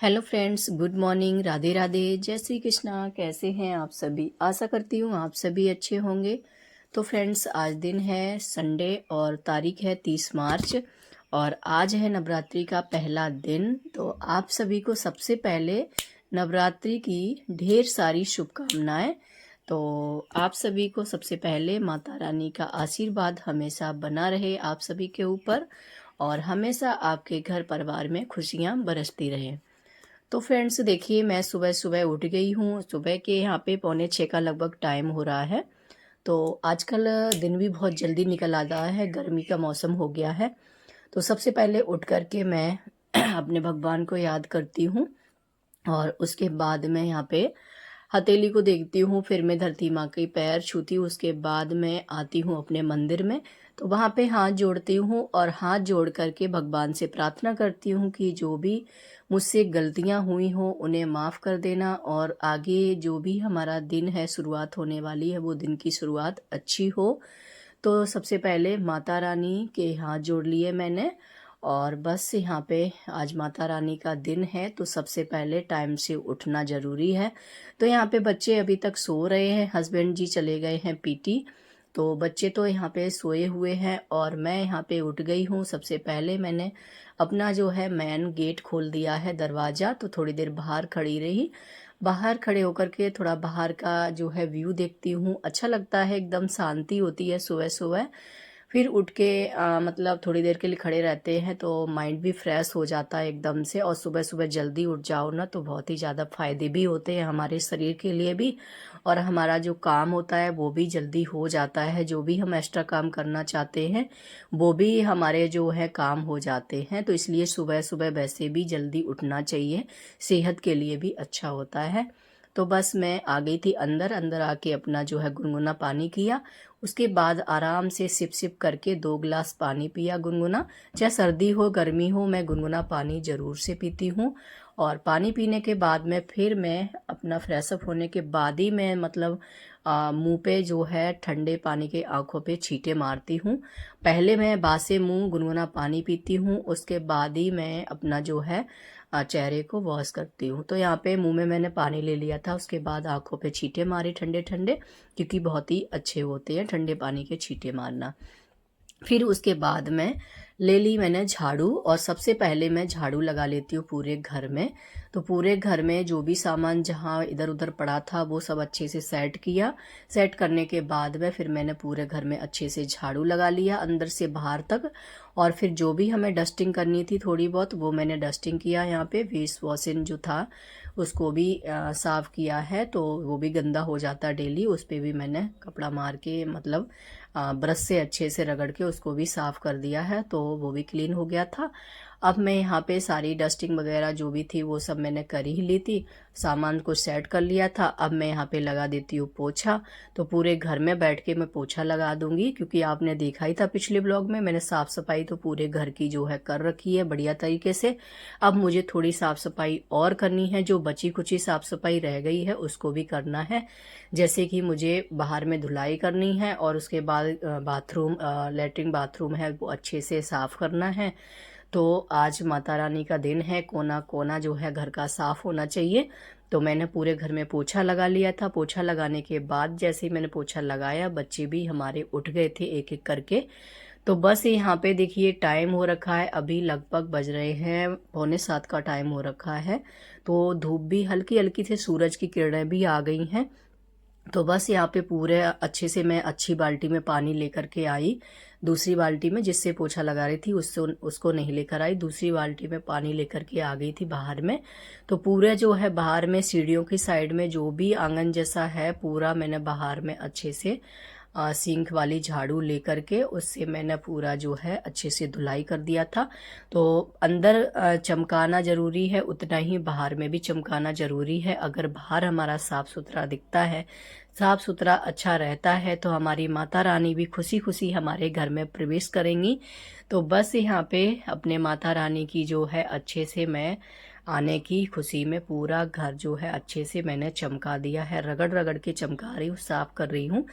Hello friends, good morning, Radhe Radhe, जय श्री कृष्णा। कैसे हैं आप सभी? आशा करती हूँ आप सभी अच्छे होंगे। तो फ्रेंड्स, आज दिन है संडे और तारीख है 30 मार्च और आज है नवरात्रि का पहला दिन। तो आप सभी को सबसे पहले नवरात्रि की ढेर सारी शुभकामनाएं। तो आप सभी को सबसे पहले माता रानी का आशीर्वाद हमेशा बना रहे आप सभी के ऊपर और हमेशा आपके घर परिवार में खुशियां बरसती रहें। तो फ्रेंड्स देखिए, मैं सुबह सुबह उठ गई हूँ। सुबह के यहाँ पे 5:45 का लगभग टाइम हो रहा है। तो आजकल दिन भी बहुत जल्दी निकल आता है, गर्मी का मौसम हो गया है। तो सबसे पहले उठ करके मैं अपने भगवान को याद करती हूँ और उसके बाद मैं यहाँ पे हथेली को देखती हूँ, फिर मैं धरती माँ के पैर छूती हूँ। उसके बाद मैं आती हूँ अपने मंदिर में, तो वहाँ पे हाथ जोड़ती हूँ और हाथ जोड़ करके भगवान से प्रार्थना करती हूँ कि जो भी मुझसे गलतियाँ हुई हों उन्हें माफ़ कर देना और आगे जो भी हमारा दिन है, शुरुआत होने वाली है, वो दिन की शुरुआत अच्छी हो। तो सबसे पहले माता रानी के हाथ जोड़ लिए मैंने और बस यहाँ पे आज माता रानी का दिन है तो सबसे पहले टाइम से उठना ज़रूरी है। तो यहाँ पे बच्चे अभी तक सो रहे हैं, हस्बैंड जी चले गए हैं पीटी। तो बच्चे तो यहाँ पे सोए हुए हैं और मैं यहाँ पे उठ गई हूँ। सबसे पहले मैंने अपना जो है मेन गेट खोल दिया है, दरवाज़ा। तो थोड़ी देर बाहर खड़ी रही, बाहर खड़े होकर के थोड़ा बाहर का जो है व्यू देखती हूँ। अच्छा लगता है, एकदम शांति होती है सुबह सुबह। फिर उठ के मतलब थोड़ी देर के लिए खड़े रहते हैं तो माइंड भी फ्रेश हो जाता है एकदम से। और सुबह सुबह जल्दी उठ जाओ ना तो बहुत ही ज़्यादा फायदे भी होते हैं हमारे शरीर के लिए भी, और हमारा जो काम होता है वो भी जल्दी हो जाता है। जो भी हम एक्स्ट्रा काम करना चाहते हैं वो भी हमारे जो है काम हो जाते हैं। तो इसलिए सुबह सुबह वैसे भी जल्दी उठना चाहिए, सेहत के लिए भी अच्छा होता है। तो बस मैं आ गई थी अंदर। अंदर आके अपना जो है गुनगुना पानी किया। उसके बाद आराम से सिप सिप करके 2 गिलास पानी पिया गुनगुना। चाहे सर्दी हो गर्मी हो, मैं गुनगुना पानी ज़रूर से पीती हूँ। और पानी पीने के बाद में फिर मैं अपना फ्रेश अप होने के बाद ही मैं मतलब मुंह पे जो है ठंडे पानी के आंखों पे छींटे मारती हूँ। पहले मैं बासे मुंह गुनगुना पानी पीती हूँ, उसके बाद ही मैं अपना जो है चेहरे को वॉश करती हूँ। तो यहाँ पे मुंह में मैंने पानी ले लिया था, उसके बाद आंखों पे छींटे मारे ठंडे ठंडे, क्योंकि बहुत ही अच्छे होते हैं ठंडे पानी के छींटे मारना। फिर उसके बाद में ले ली मैंने झाड़ू और सबसे पहले मैं झाड़ू लगा लेती हूँ पूरे घर में। तो पूरे घर में जो भी सामान जहाँ इधर उधर पड़ा था वो सब अच्छे से सेट किया। सेट करने के बाद में फिर मैंने पूरे घर में अच्छे से झाड़ू लगा लिया अंदर से बाहर तक। और फिर जो भी हमें डस्टिंग करनी थी थोड़ी बहुत, वो मैंने डस्टिंग किया। यहाँ पे फेस वॉशिंग जो था उसको भी साफ़ किया है, तो वो भी गंदा हो जाता डेली। उस पर भी मैंने कपड़ा मार के मतलब ब्रश से अच्छे से रगड़ के उसको भी साफ़ कर दिया है, तो वो भी क्लीन हो गया था। अब मैं यहाँ पे सारी डस्टिंग वगैरह जो भी थी वो सब मैंने कर ही ली थी, सामान को सेट कर लिया था। अब मैं यहाँ पे लगा देती हूँ पोछा। तो पूरे घर में बैठ के मैं पोछा लगा दूंगी, क्योंकि आपने देखा ही था पिछले ब्लॉग में मैंने साफ़ सफाई तो पूरे घर की जो है कर रखी है बढ़िया तरीके से। अब मुझे थोड़ी साफ़ सफाई और करनी है, जो बची कुची साफ़ सफाई रह गई है उसको भी करना है। जैसे कि मुझे बाहर में धुलाई करनी है और उसके बाद बाथरूम लेटरिन बाथरूम है वो अच्छे से साफ़ करना है। तो आज माता रानी का दिन है, कोना कोना जो है घर का साफ़ होना चाहिए। तो मैंने पूरे घर में पोछा लगा लिया था। पोछा लगाने के बाद जैसे ही मैंने पोछा लगाया, बच्चे भी हमारे उठ गए थे एक एक करके। तो बस यहाँ पे देखिए टाइम हो रखा है, अभी लगभग बज रहे हैं 6:45 का टाइम हो रखा है। तो धूप भी हल्की हल्की से, सूरज की किरणें भी आ गई हैं। तो बस यहाँ पे पूरे अच्छे से मैं अच्छी बाल्टी में पानी लेकर के आई। दूसरी बाल्टी में जिससे पोछा लगा रही थी उससे उसको नहीं लेकर आई, दूसरी बाल्टी में पानी लेकर के आ गई थी बाहर में। तो पूरा जो है बाहर में सीढ़ियों की साइड में जो भी आंगन जैसा है पूरा मैंने बाहर में अच्छे से सिंक वाली झाड़ू लेकर के उससे मैंने पूरा जो है अच्छे से धुलाई कर दिया था। तो अंदर चमकाना ज़रूरी है, उतना ही बाहर में भी चमकाना ज़रूरी है। अगर बाहर हमारा साफ़ सुथरा दिखता है, साफ़ सुथरा अच्छा रहता है, तो हमारी माता रानी भी खुशी खुशी हमारे घर में प्रवेश करेंगी। तो बस यहाँ पे अपने माता रानी की जो है अच्छे से मैं आने की खुशी में पूरा घर जो है अच्छे से मैंने चमका दिया है, रगड़ रगड़ के चमका रही हूँ, साफ कर रही हूँ।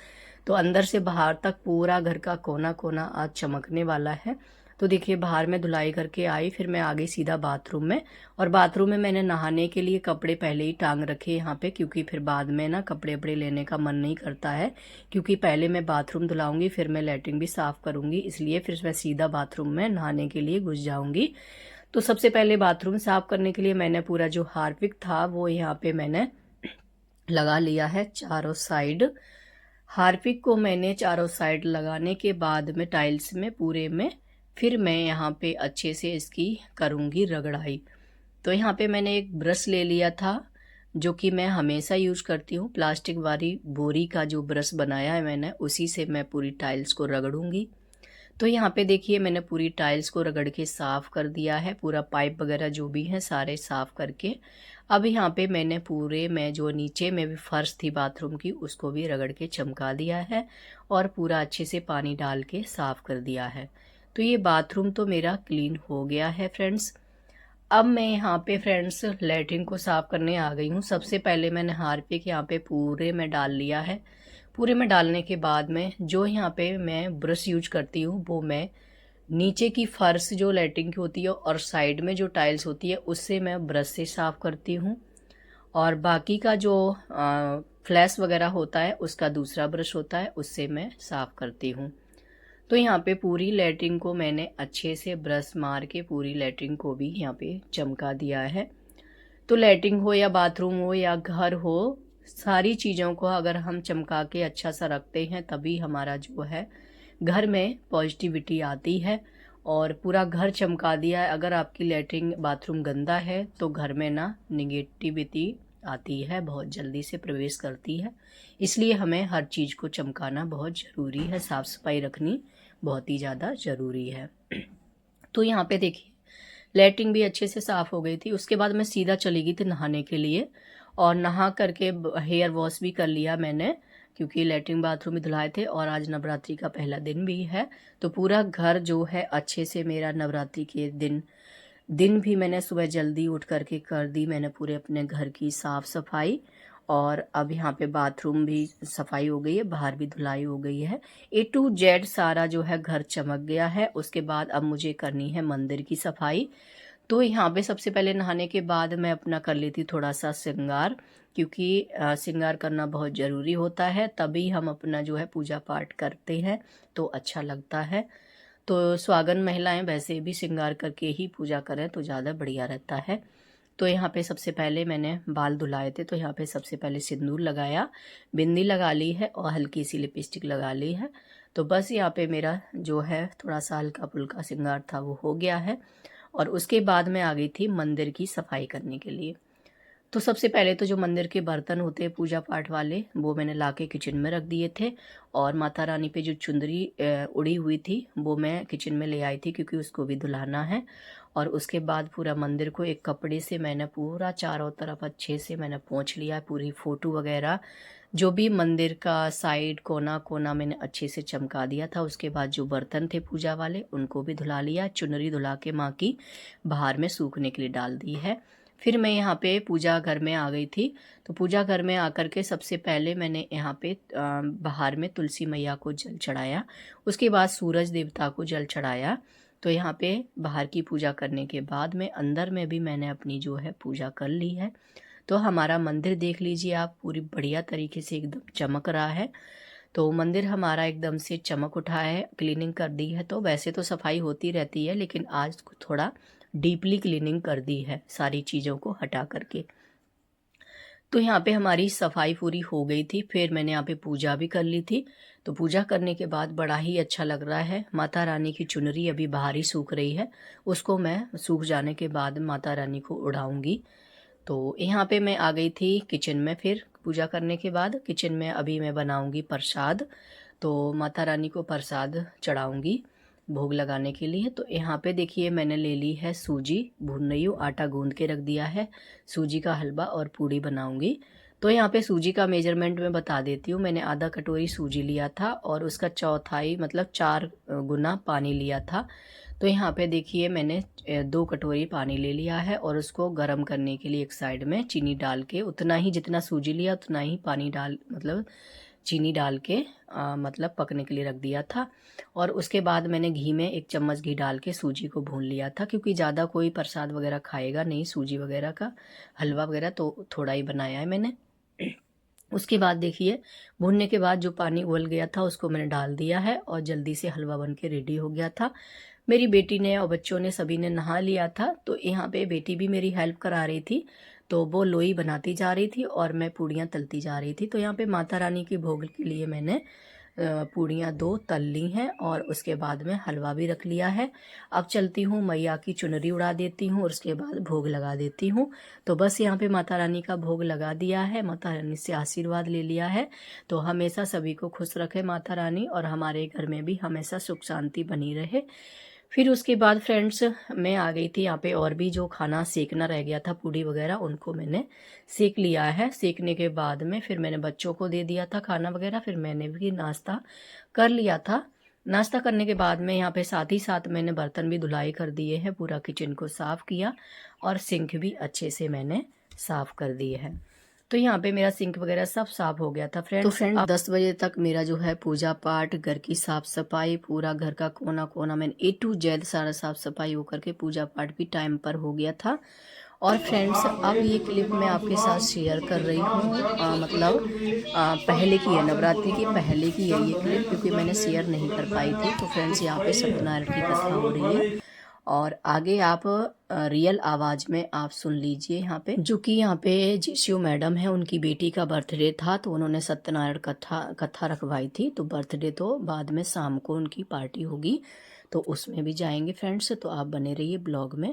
तो अंदर से बाहर तक पूरा घर का कोना कोना आज चमकने वाला है। तो देखिए बाहर मैं धुलाई करके आई, फिर मैं आ गई सीधा बाथरूम में। और बाथरूम में मैंने नहाने के लिए कपड़े पहले ही टांग रखे यहाँ पे, क्योंकि फिर बाद में ना कपड़े वपड़े लेने का मन नहीं करता है, क्योंकि पहले मैं बाथरूम धुलाऊंगी फिर मैं लैट्रिन भी साफ़ करूँगी, इसलिए फिर मैं सीधा बाथरूम में नहाने के लिए घुस जाऊँगी। तो सबसे पहले बाथरूम साफ़ करने के लिए मैंने पूरा जो हार्पिक था वो यहाँ पे मैंने लगा लिया है चारों साइड। हार्पिक को मैंने चारों साइड लगाने के बाद में टाइल्स में पूरे में फिर मैं यहाँ पे अच्छे से इसकी करूँगी रगड़ाई। तो यहाँ पे मैंने एक ब्रश ले लिया था जो कि मैं हमेशा यूज करती हूँ, प्लास्टिक वाली बोरी का जो ब्रश बनाया है मैंने, उसी से मैं पूरी टाइल्स को रगड़ूंगी। तो यहाँ पे देखिए मैंने पूरी टाइल्स को रगड़ के साफ़ कर दिया है, पूरा पाइप वगैरह जो भी है सारे साफ़ करके। अब यहाँ पे मैंने पूरे में जो नीचे में भी फर्श थी बाथरूम की उसको भी रगड़ के चमका दिया है और पूरा अच्छे से पानी डाल के साफ़ कर दिया है। तो ये बाथरूम तो मेरा क्लीन हो गया है फ्रेंड्स। अब मैं यहाँ पे फ्रेंड्स लैट्रिन को साफ़ करने आ गई हूँ। सबसे पहले मैंने हार्पिक यहाँ पे पूरे में डाल लिया है। पूरे में डालने के बाद में जो यहाँ पे मैं ब्रश यूज करती हूँ वो मैं नीचे की फर्श जो लैट्रिन की होती है और साइड में जो टाइल्स होती है उससे मैं ब्रश से साफ़ करती हूँ, और बाकी का जो फ्लैश वगैरह होता है उसका दूसरा ब्रश होता है उससे मैं साफ़ करती हूँ। तो यहाँ पे पूरी लैट्रिन को मैंने अच्छे से ब्रश मार के पूरी लैट्रिन को भी यहाँ पे चमका दिया है। तो लैट्रिन हो या बाथरूम हो या घर हो, सारी चीज़ों को अगर हम चमका के अच्छा सा रखते हैं तभी हमारा जो है घर में पॉजिटिविटी आती है। और पूरा घर चमका दिया है, अगर आपकी लैट्रिन बाथरूम गंदा है तो घर में ना निगेटिविटी आती है, बहुत जल्दी से प्रवेश करती है। इसलिए हमें हर चीज़ को चमकाना बहुत ज़रूरी है, साफ़ सफाई रखनी बहुत ही ज़्यादा ज़रूरी है। तो यहाँ पे देखिए लैट्रिन भी अच्छे से साफ़ हो गई थी। उसके बाद मैं सीधा चली गई थी नहाने के लिए, और नहा करके हेयर वॉश भी कर लिया मैंने, क्योंकि लैट्रिन बाथरूम भी धुलाए थे और आज नवरात्रि का पहला दिन भी है। तो पूरा घर जो है अच्छे से मेरा नवरात्रि के दिन भी मैंने सुबह जल्दी उठ करके कर दी मैंने पूरे अपने घर की साफ़ सफाई। और अब यहाँ पे बाथरूम भी सफाई हो गई है, बाहर भी धुलाई हो गई है, A to Z सारा जो है घर चमक गया है। उसके बाद अब मुझे करनी है मंदिर की सफाई। तो यहाँ पे सबसे पहले नहाने के बाद मैं अपना कर लेती थोड़ा सा श्रृंगार, क्योंकि श्रृंगार करना बहुत ज़रूरी होता है, तभी हम अपना जो है पूजा पाठ करते हैं तो अच्छा लगता है। तो सुहागन महिलाएं वैसे भी श्रृंगार करके ही पूजा करें तो ज़्यादा बढ़िया रहता है। तो यहाँ पे सबसे पहले मैंने बाल धुलाए थे, तो यहाँ पे सबसे पहले सिंदूर लगाया, बिंदी लगा ली है और हल्की सी लिपस्टिक लगा ली है। तो बस यहाँ पे मेरा जो है थोड़ा सा हल्का फुल्का श्रृंगार था वो हो गया है। और उसके बाद मैं आ गई थी मंदिर की सफाई करने के लिए। तो सबसे पहले तो जो मंदिर के बर्तन होते हैं पूजा पाठ वाले वो मैंने लाके किचन में रख दिए थे, और माता रानी पे जो चुंदरी उड़ी हुई थी वो मैं किचन में ले आई थी, क्योंकि उसको भी धुलाना है। और उसके बाद पूरा मंदिर को एक कपड़े से मैंने पूरा चारों तरफ अच्छे से मैंने पोंछ लिया, पूरी फ़ोटो वगैरह जो भी मंदिर का साइड कोना कोना मैंने अच्छे से चमका दिया था। उसके बाद जो बर्तन थे पूजा वाले उनको भी धुला लिया, चुनरी धुला के माँ की बाहर में सूखने के लिए डाल दी है। फिर मैं यहाँ पे पूजा घर में आ गई थी। तो पूजा घर में आकर के सबसे पहले मैंने यहाँ पे बाहर में तुलसी मैया को जल चढ़ाया, उसके बाद सूरज देवता को जल चढ़ाया। तो यहाँ पे बाहर की पूजा करने के बाद में अंदर में भी मैंने अपनी जो है पूजा कर ली है। तो हमारा मंदिर देख लीजिए आप, पूरी बढ़िया तरीके से एकदम चमक रहा है। तो मंदिर हमारा एकदम से चमक उठा है, क्लीनिंग कर दी है। तो वैसे तो सफाई होती रहती है, लेकिन आज थोड़ा डीपली क्लीनिंग कर दी है सारी चीज़ों को हटा करके। तो यहाँ पे हमारी सफाई पूरी हो गई थी, फिर मैंने यहाँ पे पूजा भी कर ली थी। तो पूजा करने के बाद बड़ा ही अच्छा लग रहा है। माता रानी की चुनरी अभी बाहर ही सूख रही है, उसको मैं सूख जाने के बाद माता रानी को उड़ाऊंगी। तो यहाँ पे मैं आ गई थी किचन में, फिर पूजा करने के बाद किचन में अभी मैं बनाऊंगी प्रसाद। तो माता रानी को प्रसाद चढ़ाऊंगी भोग लगाने के लिए। तो यहाँ पे देखिए मैंने ले ली है सूजी, भून रही हूँ, आटा गूंद के रख दिया है, सूजी का हलवा और पूड़ी बनाऊंगी। तो यहाँ पे सूजी का मेजरमेंट मैं बता देती हूँ। मैंने आधा कटोरी सूजी लिया था और उसका चौथाई मतलब 4 गुना पानी लिया था। तो यहाँ पे देखिए मैंने 2 कटोरी पानी ले लिया है और उसको गर्म करने के लिए एक साइड में चीनी डाल के, उतना ही जितना सूजी लिया उतना ही पानी डाल मतलब चीनी डाल के मतलब पकने के लिए रख दिया था। और उसके बाद मैंने घी में 1 चम्मच घी डाल के सूजी को भून लिया था, क्योंकि ज़्यादा कोई प्रसाद वगैरह खाएगा नहीं सूजी वगैरह का, हलवा वगैरह, तो थोड़ा ही बनाया है मैंने। उसके बाद देखिए भूनने के बाद जो पानी उबल गया था उसको मैंने डाल दिया है और जल्दी से हलवा बन के रेडी हो गया था। मेरी बेटी ने और बच्चों ने सभी ने नहा लिया था, तो यहाँ पे बेटी भी मेरी हेल्प करा रही थी, तो वो लोई बनाती जा रही थी और मैं पूड़ियाँ तलती जा रही थी। तो यहाँ पे माता रानी की भोग के लिए मैंने पूड़ियाँ 2 तल ली हैं और उसके बाद में हलवा भी रख लिया है। अब चलती हूँ मैया की चुनरी उड़ा देती हूँ और उसके बाद भोग लगा देती हूँ। तो बस यहाँ पे माता रानी का भोग लगा दिया है, माता रानी से आशीर्वाद ले लिया है। तो हमेशा सभी को खुश रखे माता रानी और हमारे घर में भी हमेशा सुख शांति बनी रहे। फिर उसके बाद फ्रेंड्स मैं आ गई थी यहाँ पे, और भी जो खाना सेकना रह गया था पूड़ी वगैरह उनको मैंने सेक लिया है। सेकने के बाद में फिर मैंने बच्चों को दे दिया था खाना वगैरह, फिर मैंने भी नाश्ता कर लिया था। नाश्ता करने के बाद में यहाँ पे साथ ही साथ मैंने बर्तन भी धुलाई कर दिए हैं, पूरा किचन को साफ़ किया और सिंक भी अच्छे से मैंने साफ़ कर दिए हैं। तो यहाँ पे मेरा सिंक वगैरह सब साफ हो गया था फ्रेंड्स। तो फ्रेंड 10 बजे तक मेरा जो है पूजा पाठ, घर की साफ सफाई, पूरा घर का कोना कोना मैंने A to Z सारा साफ सफाई हो करके पूजा पाठ भी टाइम पर हो गया था। और फ्रेंड्स अब ये क्लिप मैं आपके साथ शेयर कर रही हूँ, मतलब पहले की है, नवरात्रि की पहले की है ये क्लिप, क्योंकि मैंने शेयर नहीं कर पाई थी। तो फ्रेंड्स यहाँ पे सत्यनारायण की कथा हो रही है और आगे आप रियल आवाज़ में आप सुन लीजिए। यहाँ पे जो कि यहाँ पे जीशु मैडम है, उनकी बेटी का बर्थडे था, तो उन्होंने सत्यनारायण कथा रखवाई थी। तो बर्थडे तो बाद में शाम को उनकी पार्टी होगी, तो उसमें भी जाएंगे फ्रेंड्स। तो आप बने रहिए ब्लॉग में।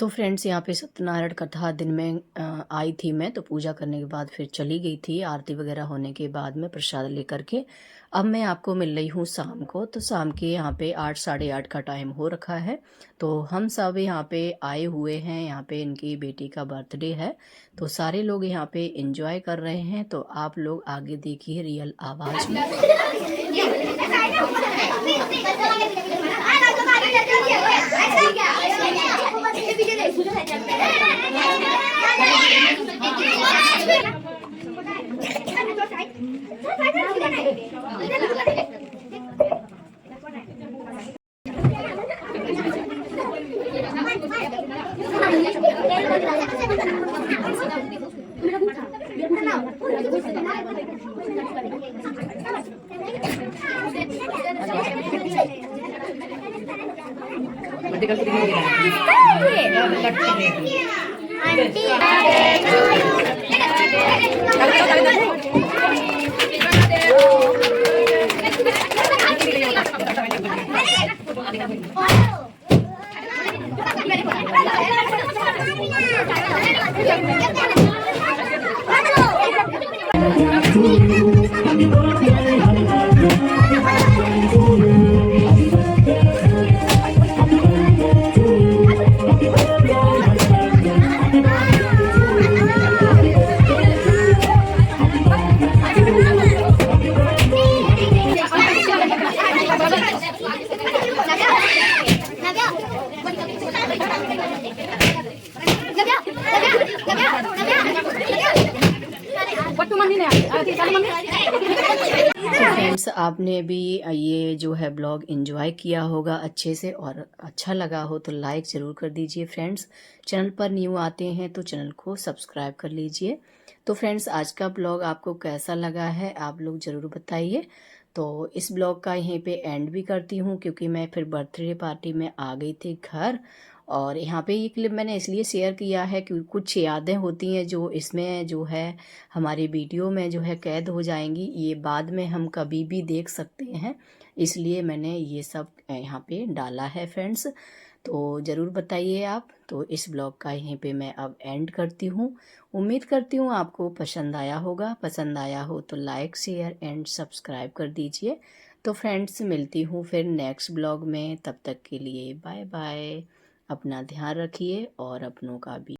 तो फ्रेंड्स यहाँ पे सत्यनारायण कथा दिन में आई थी मैं, तो पूजा करने के बाद फिर चली गई थी। आरती वगैरह होने के बाद में प्रसाद लेकर के अब मैं आपको मिल रही हूँ शाम को। तो शाम के यहाँ पे 8 साढ़े 8 का टाइम हो रखा है। तो हम सब यहाँ पे आए हुए हैं, यहाँ पे इनकी बेटी का बर्थडे है, तो सारे लोग यहाँ पे एंजॉय कर रहे हैं। तो आप लोग आगे देखिए रियल आवाज़ में। फ्रेंड्स आपने भी ये जो है ब्लॉग एंजॉय किया होगा अच्छे से, और अच्छा लगा हो तो लाइक ज़रूर कर दीजिए फ्रेंड्स। चैनल पर न्यू आते हैं तो चैनल को सब्सक्राइब कर लीजिए। तो फ्रेंड्स आज का ब्लॉग आपको कैसा लगा है आप लोग ज़रूर बताइए। तो इस ब्लॉग का यहीं पे एंड भी करती हूँ, क्योंकि मैं फिर बर्थडे पार्टी में आ गई थी घर। और यहाँ पे ये क्लिप मैंने इसलिए शेयर किया है कि कुछ यादें होती हैं जो इसमें जो है हमारी वीडियो में जो है कैद हो जाएंगी, ये बाद में हम कभी भी देख सकते हैं, इसलिए मैंने ये सब यहाँ पे डाला है फ्रेंड्स। तो ज़रूर बताइए आप। तो इस ब्लॉग का यहीं पे मैं अब एंड करती हूँ। उम्मीद करती हूँ आपको पसंद आया होगा। पसंद आया हो तो लाइक शेयर एंड सब्सक्राइब कर दीजिए। तो फ्रेंड्स मिलती हूँ फिर नेक्स्ट ब्लॉग में, तब तक के लिए बाय बाय। अपना ध्यान रखिए और अपनों का भी।